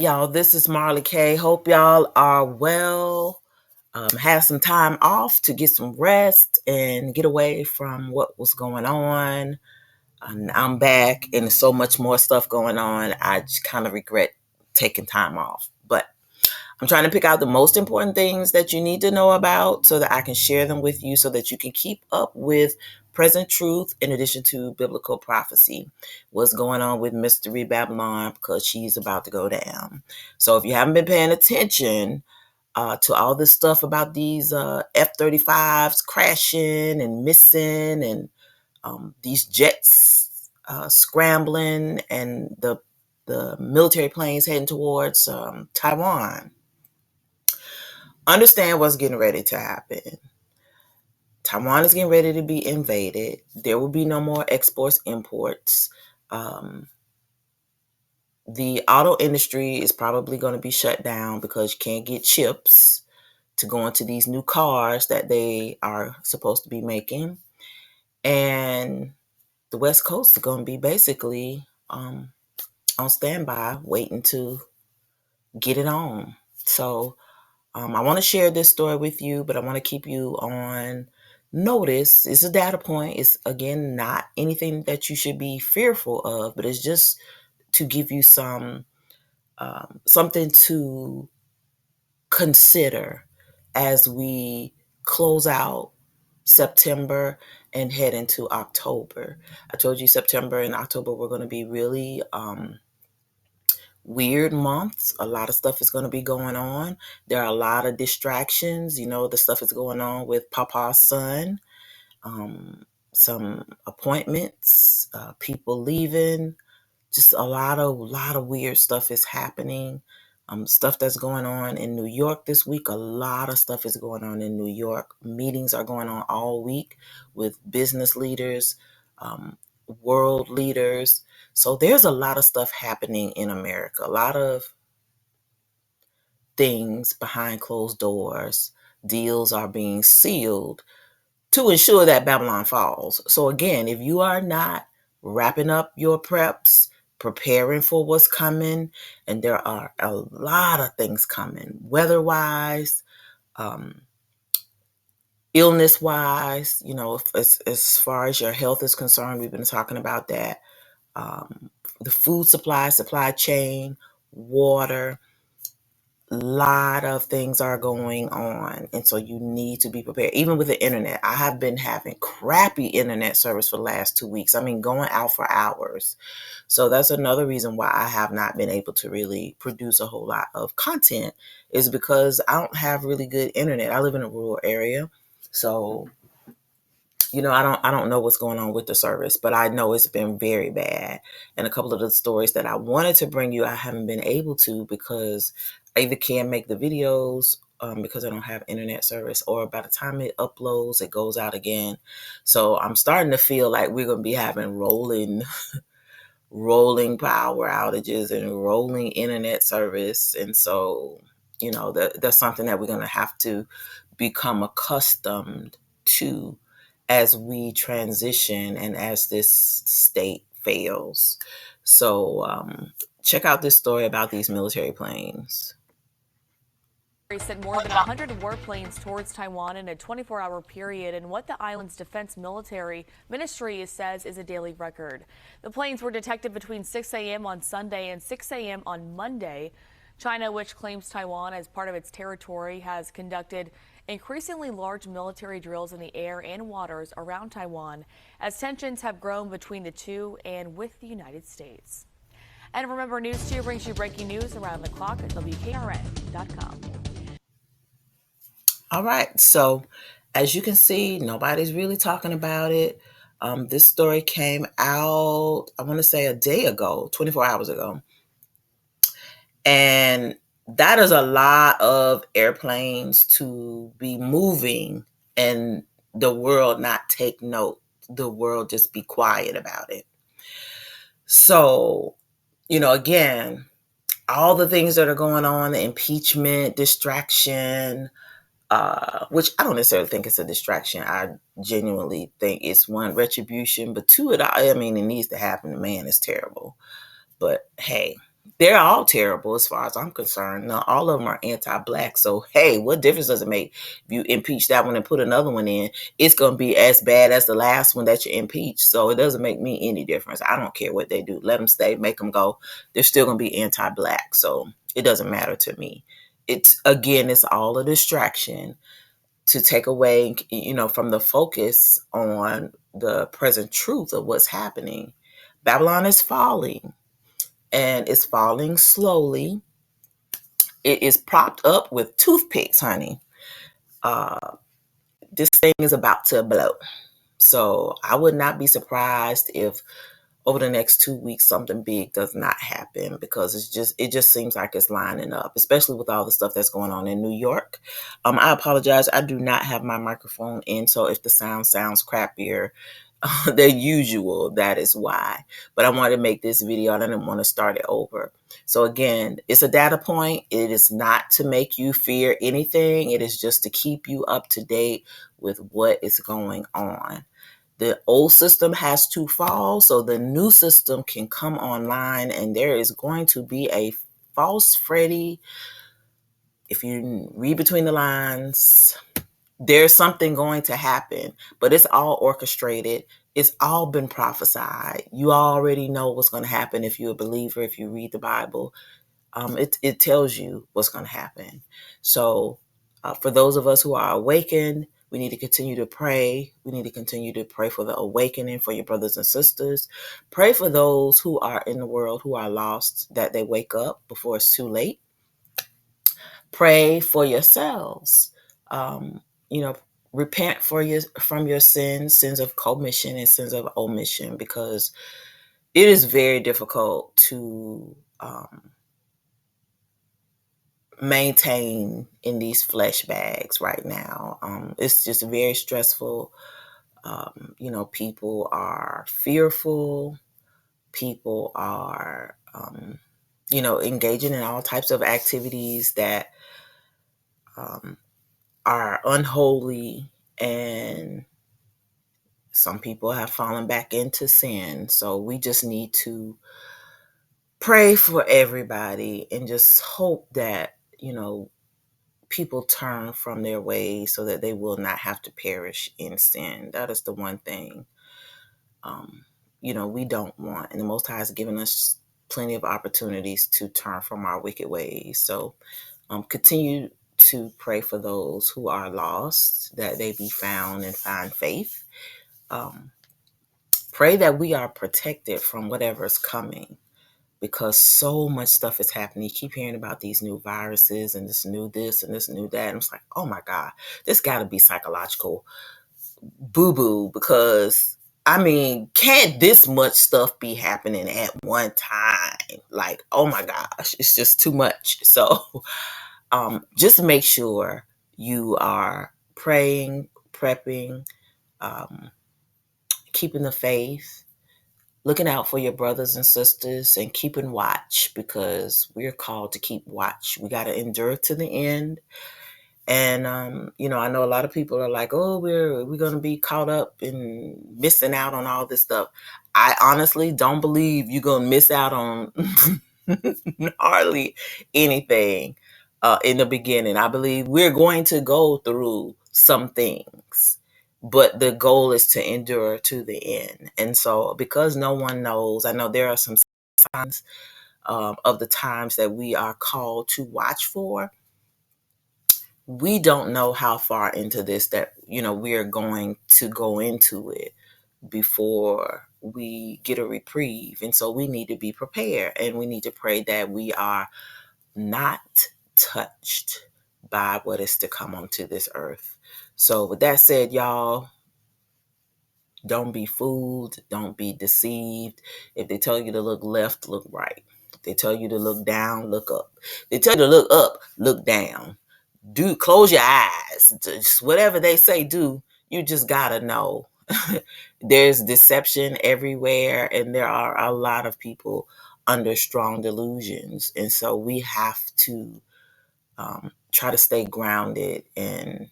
right, y'all. This is Marley K. Hope y'all are well. Have some time off to get some rest and get away from what was going on. And I'm back, and there's so much more stuff going on. I just kind of regret taking time off. But I'm trying to pick out the most important things that you need to know about so that I can share them with you so that you can keep up with present truth in addition to biblical prophecy. What's going on with Mystery Babylon, because she's about to go down. So if you haven't been paying attention to all this stuff about these F-35s crashing and missing and these jets scrambling and the military planes heading towards Taiwan, understand what's getting ready to happen. Taiwan is getting ready to be invaded. There will be no more exports, imports. The auto industry is probably going to be shut down because you can't get chips to go into these new cars that they are supposed to be making. And the West Coast is going to be basically on standby, waiting to get it on. So I want to share this story with you, but I want to keep you on notice. It's a data point. It's, again, not anything that you should be fearful of, but it's just to give you something to consider as we close out September and head into October. I told you September and October were going to be really weird months. A lot of stuff is going to be going on. There are a lot of distractions. You know, the stuff is going on with Papa's son, some appointments, people leaving. Just a lot of weird stuff is happening. Stuff that's going on in New York this week. A lot of stuff is going on in New York. Meetings are going on all week with business leaders, world leaders. So there's a lot of stuff happening in America. A lot of things behind closed doors. Deals are being sealed to ensure that Babylon falls. So again, if you are not wrapping up your preps, preparing for what's coming, and there are a lot of things coming, weather-wise, illness-wise, you know, as far as your health is concerned, we've been talking about that. The food supply chain, water, lot of things are going on, and so you need to be prepared. Even with the internet, I have been having crappy internet service for the last 2 weeks. I mean, going out for hours. So that's another reason why I have not been able to really produce a whole lot of content, is because I don't have really good internet. I live in a rural area, so you know, I don't know what's going on with the service, but I know it's been very bad. And a couple of the stories that I wanted to bring you, I haven't been able to because I either can't make the videos because I don't have internet service, or by the time it uploads, it goes out again. So I'm starting to feel like we're going to be having rolling power outages and rolling internet service. And so, you know, that's something that we're going to have to become accustomed to as we transition and as this state fails. So check out this story about these military planes. Sent more than 100 warplanes towards Taiwan in a 24-hour period in what the island's defense military ministry says is a daily record. The planes were detected between 6 a.m. on Sunday and 6 a.m. on Monday. China, which claims Taiwan as part of its territory, has conducted increasingly large military drills in the air and waters around Taiwan as tensions have grown between the two and with the United States. And remember, News 2 brings you breaking news around the clock at WKRN.com. All right, so as you can see, nobody's really talking about it. This story came out, I want to say a day ago, 24 hours ago. And that is a lot of airplanes to be moving and the world not take note, the world just be quiet about it. So, you know, again, all the things that are going on, the impeachment, distraction, which I don't necessarily think it's a distraction. I genuinely think it's one, retribution, but two, it needs to happen. Man, it's terrible. But hey, They're all terrible as far as I'm concerned. Now, all of them are anti-black. So, hey, what difference does it make if you impeach that one and put another one in? It's going to be as bad as the last one that you impeached. So it doesn't make me any difference. I don't care what they do. Let them stay, make them go. They're still going to be anti-black. So it doesn't matter to me. It's all a distraction to take away, from the focus on the present truth of what's happening. Babylon is falling, and it's falling slowly. It is propped up with toothpicks, honey. This thing is about to blow. So I would not be surprised if over the next 2 weeks something big does not happen, because it just seems like it's lining up, especially with all the stuff that's going on in New York. I apologize, I do not have my microphone in, so if the sound sounds crappier than usual, that is why. But I wanted to make this video and I didn't want to start it over. So again, it's a data point. It is not to make you fear anything. It is just to keep you up to date with what is going on. The old system has to fall so the new system can come online, and there is going to be a false Freddy. If you read between the lines, there's something going to happen, but it's all orchestrated. It's all been prophesied. You already know what's going to happen if you're a believer, if you read the Bible. It tells you what's going to happen. So for those of us who are awakened, we need to continue to pray. We need to continue to pray for the awakening for your brothers and sisters. Pray for those who are in the world who are lost, that they wake up before it's too late. Pray for yourselves. Um, Repent from your sins of commission and sins of omission, because it is very difficult to maintain in these flesh bags right now. It's just very stressful. People are fearful. People are, engaging in all types of activities that are unholy, and some people have fallen back into sin. So we just need to pray for everybody and just hope that, people turn from their ways so that they will not have to perish in sin. That is the one thing, we don't want. And the Most High has given us plenty of opportunities to turn from our wicked ways. So continue to pray for those who are lost, that they be found and find faith. Pray that we are protected from whatever is coming, because so much stuff is happening. You keep hearing about these new viruses and this new this and this new that. And it's like, oh my God, this got to be psychological boo-boo, because can't this much stuff be happening at one time? Like, oh my gosh, it's just too much. So just make sure you are praying, prepping, keeping the faith, looking out for your brothers and sisters, and keeping watch, because we're called to keep watch. We got to endure to the end. And I know a lot of people are like, oh, we're going to be caught up in missing out on all this stuff. I honestly don't believe you're going to miss out on hardly anything in the beginning. I believe we're going to go through some things, but the goal is to endure to the end. And so, because no one knows, I know there are some signs of the times that we are called to watch for. We don't know how far into this that, we are going to go into it before we get a reprieve. And so we need to be prepared, and we need to pray that we are not touched by what is to come onto this earth. So with that said, y'all, don't be fooled. Don't be deceived. If they tell you to look left, look right. If they tell you to look down, look up. If they tell you to look up, look down. Do close your eyes. Just whatever they say, do. You just gotta know. There's deception everywhere, and there are a lot of people under strong delusions. And so we have to try to stay grounded. And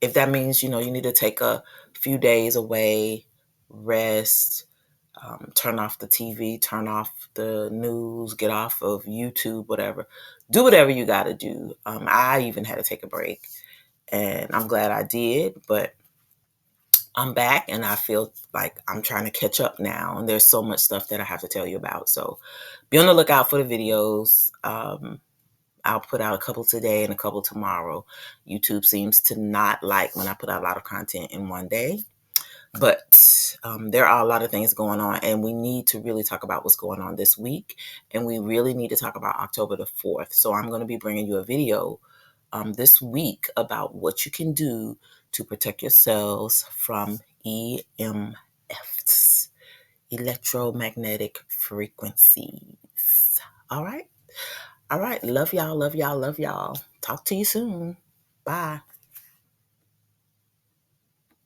if that means, you need to take a few days away, rest, Turn off the TV, turn off the news, get off of YouTube, whatever. Do whatever you got to do. I even had to take a break, and I'm glad I did, but I'm back and I feel like I'm trying to catch up now. And there's so much stuff that I have to tell you about. So be on the lookout for the videos. I'll put out a couple today and a couple tomorrow. YouTube seems to not like when I put out a lot of content in one day. But there are a lot of things going on, and we need to really talk about what's going on this week. And we really need to talk about October the 4th. So I'm going to be bringing you a video this week about what you can do to protect yourselves from EMFs, electromagnetic frequencies. All right. All right. Love y'all. Love y'all. Love y'all. Talk to you soon. Bye.